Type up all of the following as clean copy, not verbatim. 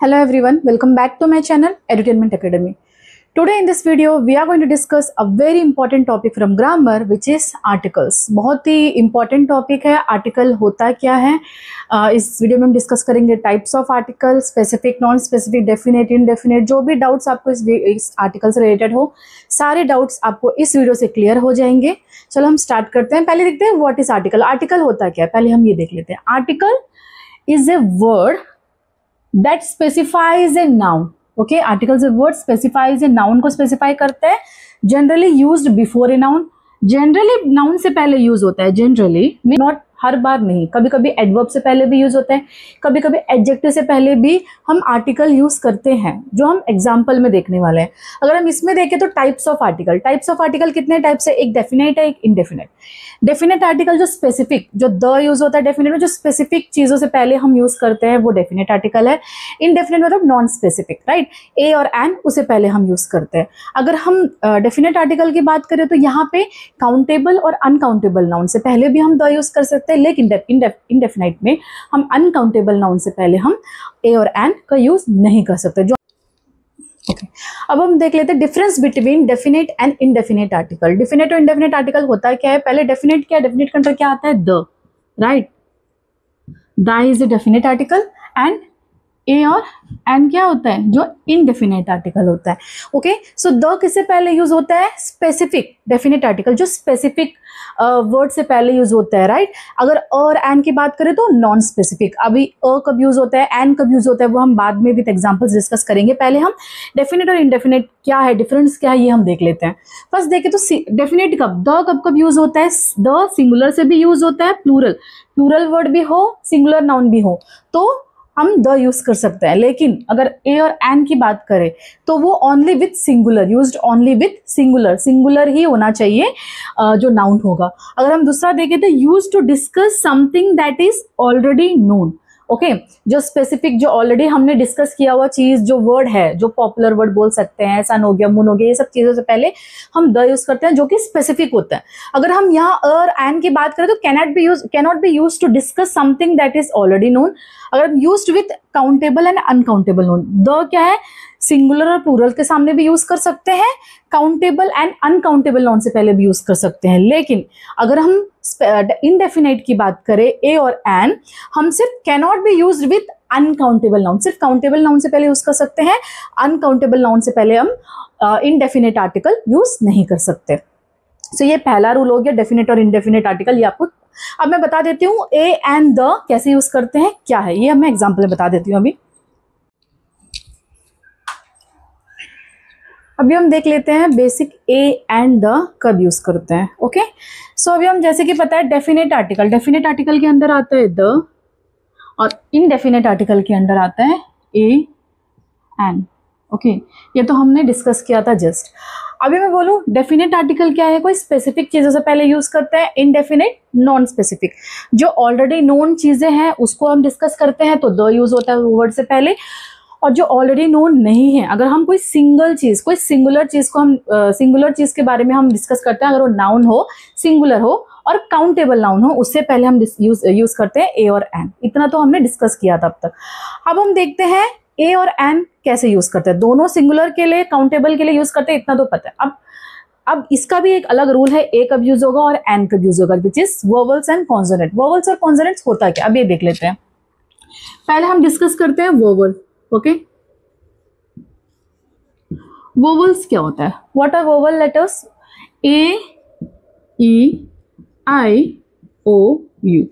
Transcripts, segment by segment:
Hello everyone, welcome back to my channel Edutainment Academy. Today in this video we are going to discuss a very important topic from grammar which is articles. बहुत ही important topic है. Article होता क्या है, इस video में हम discuss करेंगे types of article, specific, non specific, definite, indefinite. जो भी डाउट्स आपको इस आर्टिकल से रिलेटेड हो, सारे डाउट्स आपको इस वीडियो से क्लियर हो जाएंगे. चलो हम स्टार्ट करते हैं. पहले देखते हैं व्हाट इज आर्टिकल. आर्टिकल होता क्या है, पहले हम ये देख लेते हैं. Article is a word that specifies a noun. Okay, article is a word specifies a noun को specify करते हैं. Generally used before a noun. Generally noun से पहले यूज होता है. Generally not, हर बार नहीं. कभी कभी एडवर्ब से पहले भी यूज होता है, कभी कभी एडजेक्टिव से पहले भी हम आर्टिकल यूज करते हैं, जो हम एग्जाम्पल में देखने वाले हैं. अगर हम इसमें देखें तो types of article. Types of article कितने टाइप्स है, एक डेफिनेट है, एक इनडेफिनेट. डेफिनेट आर्टिकल जो स्पेसिफिक, जो द यूज होता है डेफिनेट में, जो स्पेसिफिक चीजों से पहले हम यूज करते हैं वो डेफिनेट आर्टिकल है. इनडेफिनेट मतलब नॉन स्पेसिफिक, राइट. ए और एन उसे पहले हम यूज करते हैं. अगर हम डेफिनेट आर्टिकल की बात करें तो यहाँ पे काउंटेबल और अनकाउंटेबल नाउन से पहले भी हम द यूज कर सकते हैं, लेकिन इनडेफिनेट में हम अनकाउंटेबल नाउन से पहले हम ए और एन का यूज नहीं कर सकते. जो ओके, अब हम देख लेते हैं difference between definite and indefinite article. Definite और इनडेफिनेट आर्टिकल होता क्या है. पहले डेफिनेट क्या है, डेफिनेट के अंदर क्या आता है, the, right. The is a definite article and a और एन क्या होता है, जो इनडेफिनेट आर्टिकल होता है. ओके, सो द किससे पहले यूज होता है, स्पेसिफिक डेफिनेट आर्टिकल जो स्पेसिफिक वर्ड से पहले यूज होता है, राइट. अगर और एन की बात करें तो नॉन स्पेसिफिक. अभी कब यूज होता है, एन कब यूज होता है, वो हम बाद में विद एग्जांपल्स डिस्कस करेंगे. पहले हम डेफिनेट और इनडेफिनेट क्या है, डिफरेंस क्या है, ये हम देख लेते हैं. फर्स्ट देखें तो डेफिनेट कब, द कब यूज होता है. द सिंगुलर से भी यूज होता है, प्लूरल वर्ड भी हो, सिंगुलर नाउन भी हो तो हम द यूज कर सकते हैं. लेकिन अगर ए और एन की बात करें तो वो only with singular, used only with singular ही होना चाहिए जो नाउन होगा. अगर हम दूसरा देखें तो use to discuss something that is already known. Okay, जो स्पेसिफिक, जो ऑलरेडी हमने डिस्कस किया हुआ चीज, जो वर्ड है, जो पॉपुलर वर्ड बोल सकते हैं, सन हो गया, मून हो गया, ये सब चीजों से पहले हम द यूज करते हैं जो कि स्पेसिफिक होता है. अगर हम यहाँ और एन की बात करें तो cannot be use to discuss something that is already known. अगर हम used with countable and uncountable noun, the क्या है, सिंगुलर और प्लूरल के सामने भी यूज कर सकते हैं, काउंटेबल एंड अनकाउंटेबल नाउन से पहले भी यूज कर सकते हैं. लेकिन अगर हम इनडेफिनेट की बात करें, ए और एन, हम सिर्फ cannot be used with uncountable noun, सिर्फ काउंटेबल नाउन से पहले यूज कर सकते हैं, अनकाउंटेबल नाउन से पहले हम इनडेफिनेट आर्टिकल यूज नहीं कर सकते. सो ये पहला रूल हो गया डेफिनेट और इनडेफिनेट आर्टिकल. ये आपको अब मैं बता देती हूँ ए एंड द कैसे यूज करते हैं, क्या है, ये मैं एग्जाम्पल में बता देती हूँ. अभी हम देख लेते हैं बेसिक ए एंड द कब यूज करते हैं. ओके, सो अभी हम जैसे कि पता है डेफिनेट आर्टिकल के अंदर आता है द, और इनडेफिनेट आर्टिकल के अंदर आता है ए एन. ओके, ये तो हमने डिस्कस किया था जस्ट. अभी मैं बोलूँ डेफिनेट आर्टिकल क्या है, कोई स्पेसिफिक चीजों से पहले यूज करते हैं. इनडेफिनेट नॉन स्पेसिफिक, जो ऑलरेडी नोन चीजें हैं उसको हम डिस्कस करते हैं तो द यूज होता है वर्ड से पहले. और जो ऑलरेडी नोन नहीं है, अगर हम कोई सिंगुलर चीज को हम सिंगुलर चीज के बारे में हम डिस्कस करते हैं, अगर वो नाउन हो, सिंगुलर हो और काउंटेबल नाउन हो, उससे पहले हम यूज करते हैं ए और एन. इतना तो हमने डिस्कस किया था अब तक. अब हम देखते हैं ए और एन कैसे यूज करते हैं. दोनों सिंगुलर के लिए, काउंटेबल के लिए यूज करते हैं, इतना तो पता है. अब इसका भी एक अलग रूल है, ए कब यूज होगा और एन कब यूज होगा, which is vowels and consonant. Vowels और कॉन्सोनेंट्स होता है क्या, अब ये देख लेते हैं. पहले हम डिस्कस करते हैं वोवल. ओके, वोवल्स क्या होता है, what are vowel letters, A E I O U,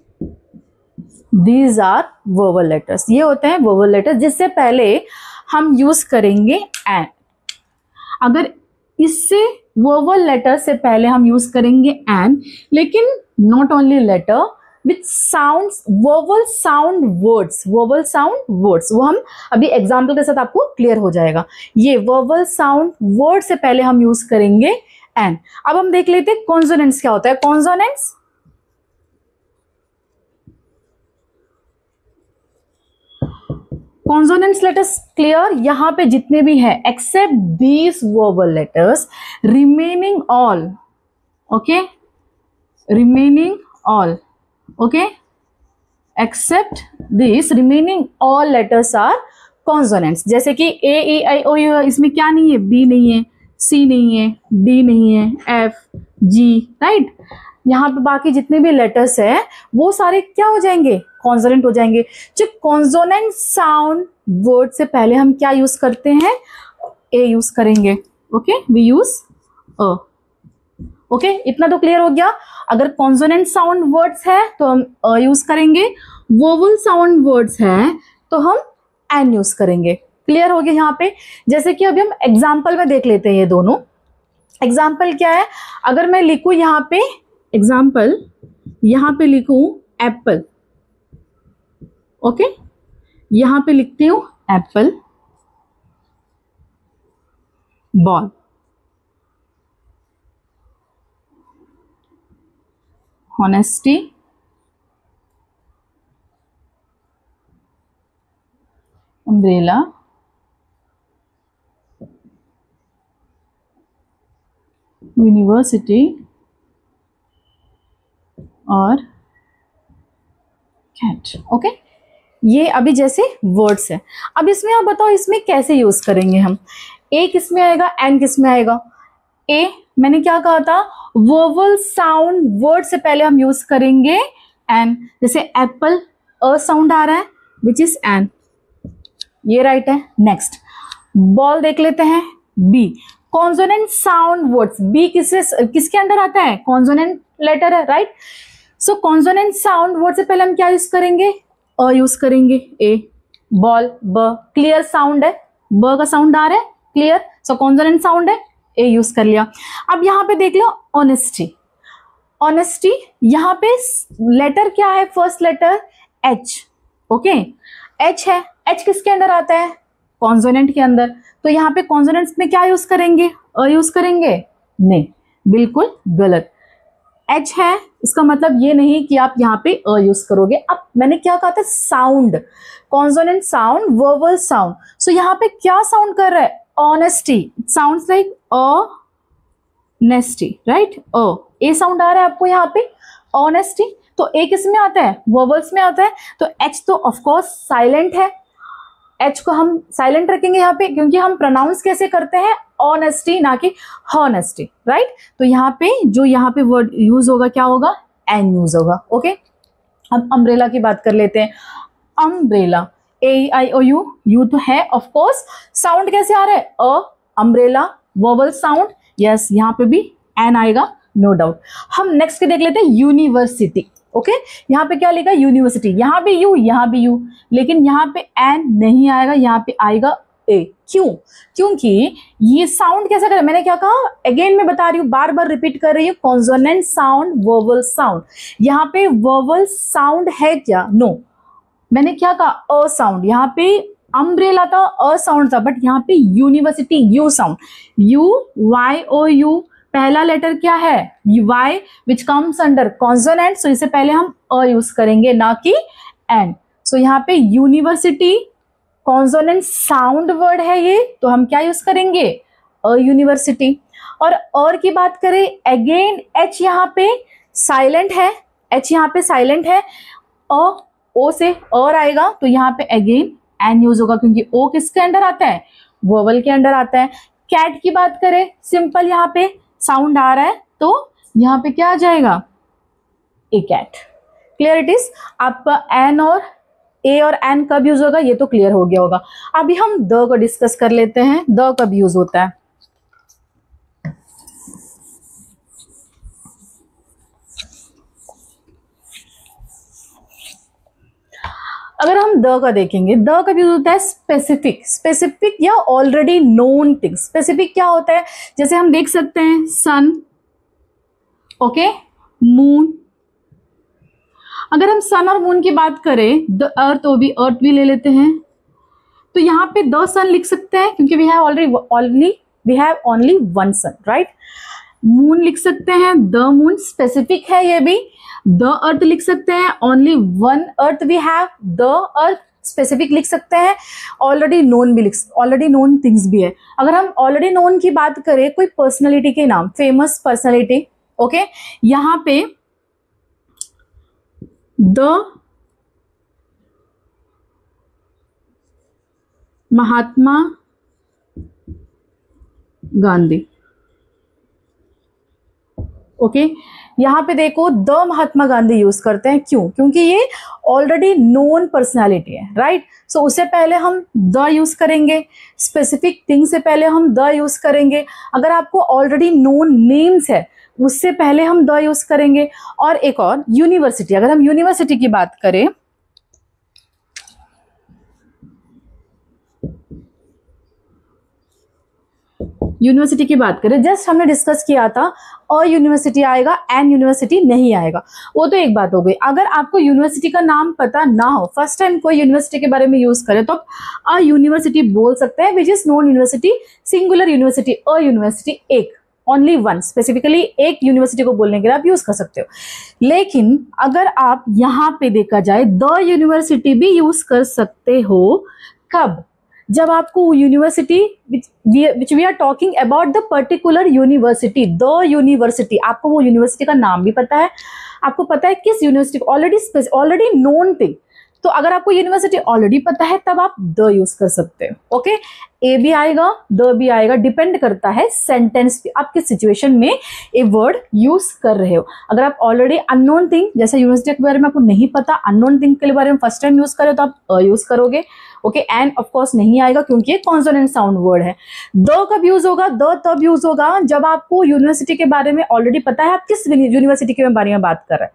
these are vowel letters. ये होते हैं वोवल लेटर्स जिससे पहले हम यूज करेंगे एन. अगर इससे वोवल लेटर से पहले हम यूज करेंगे एन, लेकिन not only letter, with sounds, vowel sound words, वो हम अभी एग्जाम्पल के साथ आपको क्लियर हो जाएगा. ये वोवल साउंड वर्ड से पहले हम यूज करेंगे एन. अब हम देख लेते हैं कॉन्सोनेंट्स क्या होता है. Consonants let us clear. यहां पे जितने भी है except these vowel letters, remaining all, okay, remaining all, okay, except these remaining all letters are consonants, जैसे कि ए ई आई ओ यू, इसमें क्या नहीं है, बी नहीं है, सी नहीं है, डी नहीं है, एफ जी, राइट। यहाँ पे बाकी जितने भी लेटर्स है वो सारे क्या हो जाएंगे, कॉन्सोनेंट हो जाएंगे। जो कॉन्सोनेंट साउंड वर्ड से पहले हम क्या यूज करते हैं, ए यूज करेंगे। Okay, we use a. Okay, इतना तो क्लियर हो गया। अगर कॉन्सोनेंट साउंड वर्ड्स है तो हम अ यूज करेंगे, वोवल साउंड वर्ड्स है तो हम एन यूज करेंगे। क्लियर हो गया यहाँ पे। जैसे कि अभी हम एग्जाम्पल में देख लेते हैं ये दोनों। एग्जाम्पल क्या है, अगर मैं लिखूं यहाँ पे एग्जाम्पल, यहाँ पे लिखूं एप्पल, ओके, यहाँ पे लिखती हूं Apple, ball, honesty, umbrella, university और कैट। ओके, ये अभी जैसे वर्ड्स है। अब इसमें आप बताओ इसमें कैसे यूज करेंगे हम। ए किस में आएगा, एन किस में आएगा। ए मैंने क्या कहा था, वोवल साउंड वर्ड से पहले हम यूज करेंगे एन। जैसे एप्पल, अ साउंड आ रहा है विच इज एन, ये राइट है। नेक्स्ट बॉल देख लेते हैं, B. Consonant sound words, B किसके अंडर आता है, कॉन्सोनेंट लेटर है, right. So consonant sound word से पहले हम क्या यूज करेंगे, अ यूज करेंगे। ए, बॉल, ब, क्लियर साउंड है, ब का साउंड आ रहा है, क्लियर। सो कॉन्सोनेंट साउंड है, ए यूज कर लिया। अब यहां पे देख लो ऑनेस्टी, ऑनेस्टी यहाँ पे लेटर क्या है, first letter H, okay, H है। एच किसके अंदर आता है, कॉन्सोनेंट के अंदर। तो यहाँ पे कॉन्सोनेंट्स में क्या यूज करेंगे, अ यूज करेंगे, नहीं, बिल्कुल गलत। एच है, इसका मतलब ये नहीं कि आप यहाँ पे अ यूज करोगे। अब मैंने क्या कहा था, sound, consonant sound, verbal sound. So यहाँ पे क्या साउंड कर रहा है, honesty, sounds like a nasty, right. अ, ए साउंड आ रहा है आपको यहाँ पे, ऑनेस्टी। तो ए किस में आता है, वर्बल्स में आता है। तो एच तो ऑफकोर्स साइलेंट है, एच को हम साइलेंट रखेंगे यहाँ पे, क्योंकि हम प्रोनाउंस कैसे करते हैं, ऑनेस्टी ना कि हॉनेस्टी, राइट। तो यहाँ पे जो यहाँ पे वर्ड यूज होगा क्या होगा, एन यूज होगा। ओके, अब अम्ब्रेला की बात कर लेते हैं। Umbrella, A I O U, U तो है ऑफकोर्स। साउंड कैसे आ रहा है, अ, अम्ब्रेला, वर्बल साउंड, यस, यहाँ पे भी एन आएगा, नो डाउट। हम नेक्स्ट के देख लेते हैं, यूनिवर्सिटी। ओके, यहाँ पे क्या लिखा, यूनिवर्सिटी, यहाँ भी यू, यहाँ भी यू, लेकिन यहाँ पे एन नहीं आएगा, यहाँ पे आएगा ए। क्यों, क्योंकि ये साउंड कैसा करे, मैंने क्या कहा, अगेन मैं बता रही हूँ, बार बार रिपीट कर रही हूँ, कॉन्सोनेंट साउंड, वर्बल साउंड। यहाँ पे वर्बल साउंड है क्या, नो, मैंने क्या कहा, अ साउंड। यहाँ पे अम्ब्रेला था, अ साउंड था, बट यहाँ पे university, U sound, U Y O U, पहला लेटर क्या है, Y, which comes under consonant. So इससे पहले हम अ यूज करेंगे, ना कि एन। सो यहाँ पे यूनिवर्सिटी कॉन्सोनेंट साउंड वर्ड है ये, तो हम क्या यूज करेंगे, अ यूनिवर्सिटी। और की बात करें, अगेन एच यहाँ पे साइलेंट है, एच यहाँ पे साइलेंट है, अ, ओ से और आएगा, तो यहाँ पे अगेन एन यूज होगा, क्योंकि ओ किसके अंडर आता है, वोवल के अंडर आता है। कैट की बात करें, सिंपल, यहाँ पे साउंड आ रहा है, तो यहाँ पे क्या आ जाएगा, ए कैट। Clear it is. आपका एन और ए और एन कब यूज होगा, ये तो क्लियर हो गया होगा। अभी हम द को डिस्कस कर लेते हैं, द कब यूज होता है। अगर हम द का देखेंगे, द कब यूज होता है, स्पेसिफिक, स्पेसिफिक या ऑलरेडी नोन थिंग। स्पेसिफिक क्या होता है, जैसे हम देख सकते हैं सन, ओके, मून। अगर हम सन और मून की बात करें, द अर्थ, वो भी अर्थ भी ले लेते हैं, तो यहाँ पे द सन लिख सकते हैं, क्योंकि we have only one sun, right. Moon लिख सकते हैं, द मून, स्पेसिफिक है ये भी। द अर्थ लिख सकते हैं, only one earth we have, the earth, specific लिख सकते हैं। ऑलरेडी नोन भी ऑलरेडी नोन थिंग्स भी है। अगर हम ऑलरेडी नोन की बात करें, कोई पर्सनैलिटी के नाम, फेमस पर्सनैलिटी, ओके, यहाँ पे द महात्मा गांधी। ओके, यहाँ पे देखो द महात्मा गांधी यूज करते हैं, क्यों? क्योंकि ये ऑलरेडी नोन पर्सनालिटी है, राइट? सो उससे पहले हम द यूज करेंगे, स्पेसिफिक थिंग से पहले हम द यूज करेंगे। अगर आपको ऑलरेडी नोन नेम्स है उससे पहले हम द यूज करेंगे। और एक और यूनिवर्सिटी, अगर हम यूनिवर्सिटी की बात करें, यूनिवर्सिटी की बात करें, जस्ट हमने डिस्कस किया था अ यूनिवर्सिटी आएगा, एन यूनिवर्सिटी नहीं आएगा, वो तो एक बात हो गई। अगर आपको यूनिवर्सिटी का नाम पता ना हो, फर्स्ट टाइम कोई यूनिवर्सिटी के बारे में यूज करे, तो आप अ यूनिवर्सिटी बोल सकते हैं, which is non university, singular university, a university, एक, ओनली वन, स्पेसिफिकली एक यूनिवर्सिटी को बोलने के लिए आप यूज कर सकते हो। लेकिन अगर आप यहाँ पे देखा जाए, द यूनिवर्सिटी भी यूज कर सकते हो। कब? जब आपको university which we are talking about the particular university, the university, आपको वो यूनिवर्सिटी का नाम भी पता है, आपको पता है किस यूनिवर्सिटी, ऑलरेडी नोन थिंग। तो अगर आपको यूनिवर्सिटी ऑलरेडी पता है तब आप द यूज कर सकते हो। ओके, ए भी आएगा, द भी आएगा, डिपेंड करता है सेंटेंस पे, आप किस सिचुएशन में ए वर्ड यूज कर रहे हो। अगर आप ऑलरेडी अननोन थिंग, जैसे यूनिवर्सिटी के बारे में आपको नहीं पता, अननोन थिंग के बारे में फर्स्ट टाइम यूज करो तो आप अ यूज करोगे। ओके, एंड ऑफ कोर्स नहीं आएगा क्योंकि ये कॉन्सोनेंट साउंड वर्ड है। द कब यूज होगा? द तब यूज होगा जब आपको यूनिवर्सिटी के बारे में ऑलरेडी पता है, आप किस यूनिवर्सिटी के बारे में बात कर रहे हैं।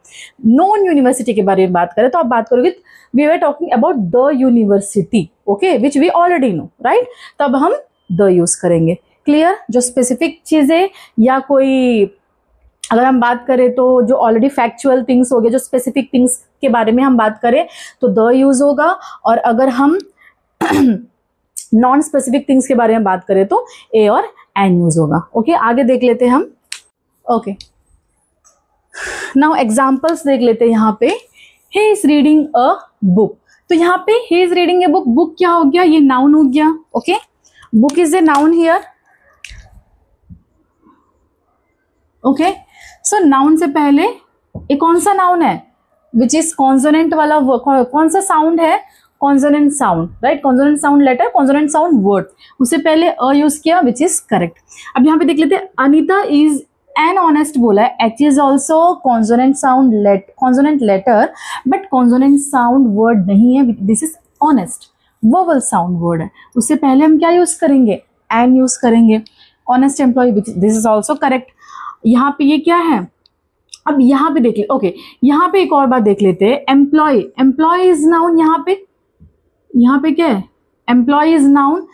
नॉन यूनिवर्सिटी के बारे में बात करें तो आप बात करोगे we are talking about the university, okay, which we already know, right? तब हम द यूज करेंगे। क्लियर? जो स्पेसिफिक चीजें या कोई, अगर हम बात करें तो जो ऑलरेडी फैक्चुअल थिंग्स हो गए, जो स्पेसिफिक थिंग्स के बारे में हम बात करें तो द यूज होगा, और अगर हम नॉन स्पेसिफिक थिंग्स के बारे में बात करें तो ए और एन यूज होगा। ओके, आगे देख लेते हैं हम। ओके, नाउ एग्जांपल्स देख लेते हैं। यहाँ पे he is reading a book, तो यहाँ पे he is reading a book, book क्या हो गया? ये नाउन हो गया। Okay, book is a noun here. Okay, so noun से पहले एक कौन सा नाउन है विच इज कॉन्सोनेंट वाला, कौन सा साउंड है? Consonant sound, right? Consonant sound letter, consonant sound word, उससे पहले अ यूज किया विच इज करेक्ट। अब यहाँ पे देख लेते हैं, अनीता इज एन ऑनेस्ट बोला है, H is also consonant sound consonant letter, but consonant sound word नहीं है, this is honest, vowel sound word है। उससे पहले हम क्या यूज करेंगे? एन यूज करेंगे। Honest employ, this is also correct. यहाँ पे ये क्या है? अब यहाँ पे देख ले, ओके, यहाँ पे एक और बात देख लेते हैं, एम्प्लॉय, एम्प्लॉय इज नाउन, यहाँ पे क्या है? Employ is noun,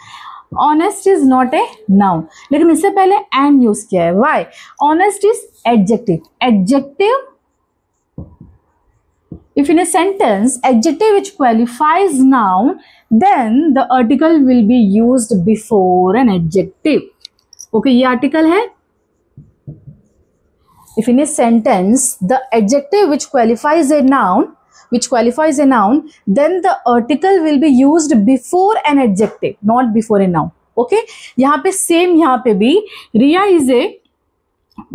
honest is not a noun, लेकिन इससे पहले एन यूज किया है। Why? Honest is adjective, adjective if in a sentence adjective which qualifies noun, then the article will be used before an adjective. Okay, ये article है। If in a sentence the adjective which qualifies a noun, then the article will be used before an adjective, not before a noun. Okay, यहाँ पे same, यहाँ पे भी Riya is a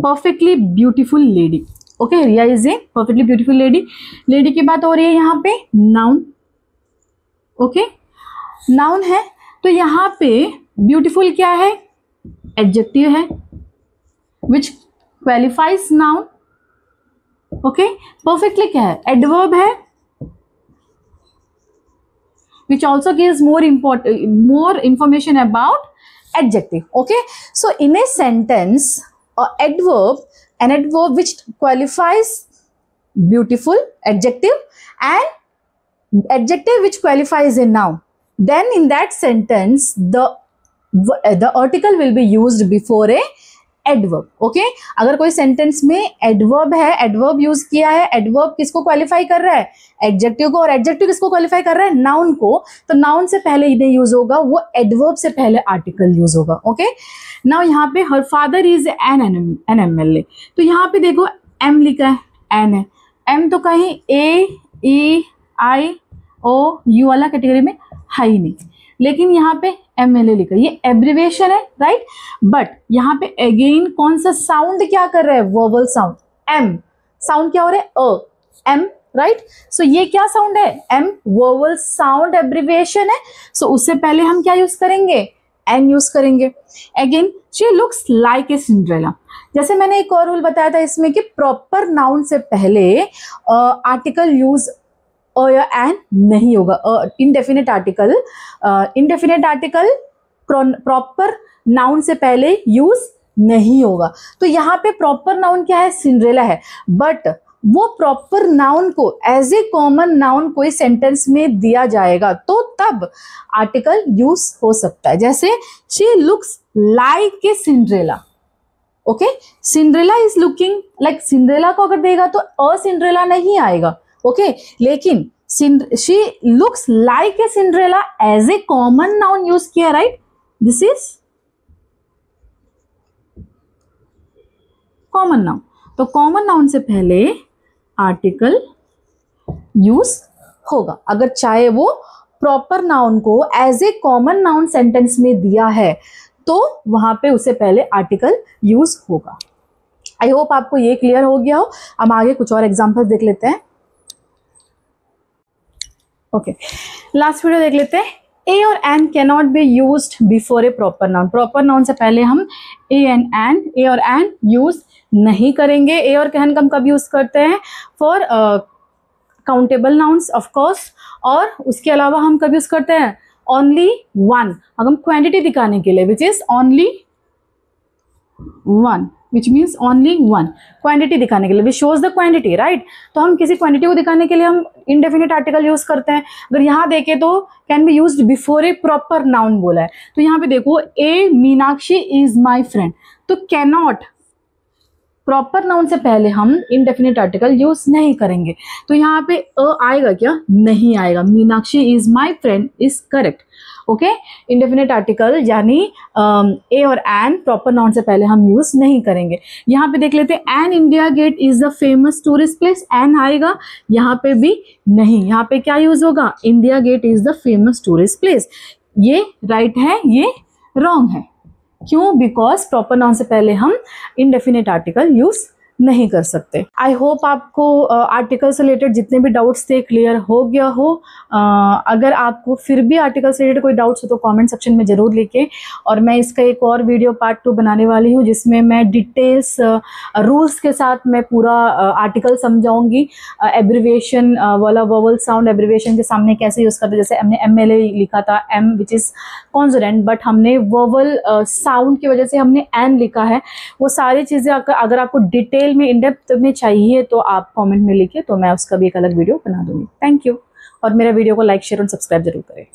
perfectly beautiful lady. Okay, Riya is a perfectly beautiful lady, lady की बात हो रही है यहाँ पे, नाउन। ओके, नाउन है, तो यहाँ पे ब्यूटीफुल क्या है? एडजेक्टिव है विच क्वालिफाइज नाउन। ओके, परफेक्टली क्या है? एडवर्ब है which also gives more information about adjective. Okay, so in a sentence an adverb which qualifies beautiful, adjective, and adjective which qualifies a noun, then in that sentence the article will be used before a adverb. Okay, अगर कोई sentence में adverb है, adverb use किया है, adverb किसको qualify कर रहा है? एडजेक्टिव को, और एडजेक्टिव किसको क्वालिफाई कर रहा है? नाउन को, तो नाउन से पहले इन्हें यूज होगा, वो एडवर्ब से पहले आर्टिकल यूज होगा। ओके, नाउ यहाँ पे her father is an MLA, तो यहाँ पे देखो एम लिखा है, एन है, एम तो कहीं AEIOU वाला कैटेगरी में है ही नहीं, लेकिन यहाँ पे MLA लिखा है, ये एब्रिवेशन है, राइट? बट यहाँ पे अगेन कौन सा साउंड क्या कर रहा है? वर्बल साउंड, एम साउंड क्या हो रहा है? अ, एम राइट। सो ये क्या साउंड है, एम वोवल साउंड एब्रिविएशन है। सो उससे पहले हम क्या यूज करेंगे, एन यूज करेंगे। Again she looks like a Cinderella. जैसे मैंने एक और रूल बताया था इसमें कि प्रॉपर नाउन से पहले आर्टिकल यूज अ या एन नहीं होगा। इनडेफिनेट आर्टिकल प्रॉपर नाउन से पहले यूज नहीं होगा। तो यहाँ पे प्रॉपर नाउन क्या है, सिंड्रेला है, बट वो प्रॉपर नाउन को एज ए कॉमन नाउन कोई सेंटेंस में दिया जाएगा तो तब आर्टिकल यूज हो सकता है। जैसे she looks like a Cinderella. Okay, Cinderella is looking like, Cinderella को अगर देगा तो अ सिंड्रेला नहीं आएगा। ओके, लेकिन she looks like a Cinderella as a common noun use किया, right. This is common noun. तो कॉमन नाउन से पहले आर्टिकल यूज होगा। अगर चाहे वो प्रॉपर नाउन को as a common noun sentence में दिया है तो वहां पे उससे पहले आर्टिकल यूज होगा। आई होप आपको ये क्लियर हो गया हो। हम आगे कुछ और एग्जांपल्स देख लेते हैं। ओके, लास्ट वीडियो देख लेते हैं। ए और an cannot be used before a proper noun. Proper noun से पहले हम ए और एन यूज नहीं करेंगे। ए और एन हम कब यूज करते हैं, for countable nouns of course, और उसके अलावा हम कब यूज करते हैं, ओनली वन, अगर हम क्वांटिटी दिखाने के लिए, which is only one, which means only one, quantity दिखाने के लिए, which shows the quantity, right. तो हम किसी क्वांटिटी को दिखाने के लिए हम इंडेफिनिट आर्टिकल यूज करते हैं। अगर यहाँ देखें तो can be used before a proper noun बोला है, तो यहाँ पे देखो ए मीनाक्षी इज माई फ्रेंड, तो कैनॉट प्रॉपर नाउन से पहले हम इनडेफिनिट आर्टिकल यूज नहीं करेंगे। तो यहाँ पे अ आएगा क्या, नहीं आएगा। Meenakshi is my friend is correct. Okay, indefinite article यानी ए और एन प्रॉपर नाउन से पहले हम यूज नहीं करेंगे। यहाँ पे देख लेते हैं, an India Gate is the famous tourist place, an आएगा, यहाँ पे भी नहीं। यहाँ पे क्या यूज होगा, India Gate is the famous tourist place. ये राइट है, ये रॉन्ग है। क्यों, बिकॉज प्रॉपर नाउन से पहले हम इनडेफिनेट आर्टिकल यूज नहीं कर सकते। आई होप आपको आर्टिकल से रिलेटेड जितने भी डाउट्स थे क्लियर हो गया हो। अगर आपको फिर भी आर्टिकल से रिलेटेड कोई डाउट्स हो तो कमेंट सेक्शन में ज़रूर लिखें, और मैं इसका एक और वीडियो पार्ट 2 बनाने वाली हूँ जिसमें मैं डिटेल्स रूल्स के साथ मैं पूरा आर्टिकल समझाऊंगी। एब्रिविएशन वाला वोवल साउंड एब्रिविएशन के सामने कैसे यूज़ करते हैं। जैसे हमने MLA लिखा था, M which is consonant, but हमने वोवल साउंड की वजह से हमने एन लिखा है। वो सारी चीज़ें अगर आपको डिटेल में इन डेप्थ में चाहिए तो आप कमेंट में लिखिए, तो मैं उसका भी एक अलग वीडियो बना दूंगी। थैंक यू, और मेरा वीडियो को लाइक शेयर और सब्सक्राइब जरूर करें।